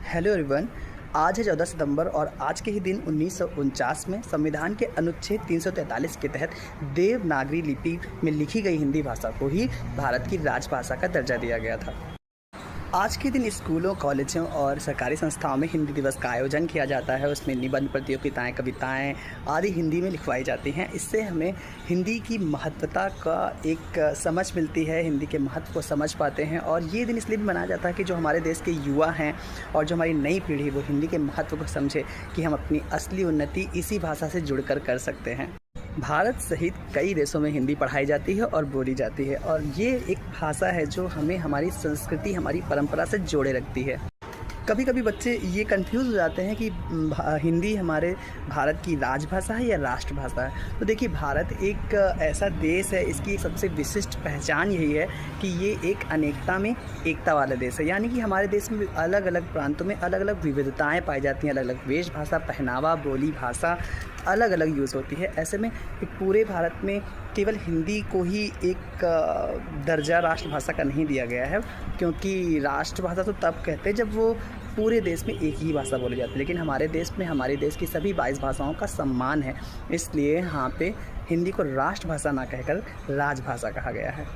Hello everyone. आज है 14 सितंबर और आज के ही दिन 1949 में संविधान के अनुच्छेद 343 के तहत देवनागरी लिपि में लिखी गई हिंदी भाषा को ही भारत की राजभाषा का दर्जा दिया गया था। आज के दिन स्कूलों, कॉलेजों और सरकारी संस्थाओं में हिंदी दिवस का आयोजन किया जाता है। उसमें निबंध प्रतियोगिताएं, कविताएं आदि हिंदी में लिखवाई जाती हैं। इससे हमें हिंदी की महत्वता का एक समझ मिलती है, हिंदी के महत्व को समझ पाते हैं। और ये दिन इसलिए भी मनाया जाता है कि जो हमारे देश के युवा हैं और जो हमारी नई पीढ़ी वो हिंदी के महत्व को समझे कि हम अपनी असली उन्नति इसी भाषा से जुड़कर कर सकते हैं। भारत सहित कई देशों में हिंदी पढ़ाई जाती है और बोली जाती है और ये एक भाषा है जो हमें हमारी संस्कृति, हमारी परंपरा से जोड़े रखती है। कभी कभी बच्चे ये कंफ्यूज हो जाते हैं कि हिंदी हमारे भारत की राजभाषा है या राष्ट्रभाषा है। तो देखिए, भारत एक ऐसा देश है, इसकी सबसे विशिष्ट पहचान यही है कि ये एक अनेकता में एकता वाला देश है। यानी कि हमारे देश में अलग अलग प्रांतों में अलग अलग विविधताएं पाई जाती हैं, अलग अलग वेशभाषा, पहनावा, बोली, भाषा अलग अलग यूज़ होती है। ऐसे में एक पूरे भारत में केवल हिंदी को ही एक दर्जा राष्ट्रभाषा का नहीं दिया गया है, क्योंकि राष्ट्रभाषा तो तब कहते हैं जब वो पूरे देश में एक ही भाषा बोली जाती है। लेकिन हमारे देश में हमारे देश की सभी 22 भाषाओं का सम्मान है, इसलिए यहाँ पे हिंदी को राष्ट्रभाषा ना कहकर राजभाषा कहा गया है।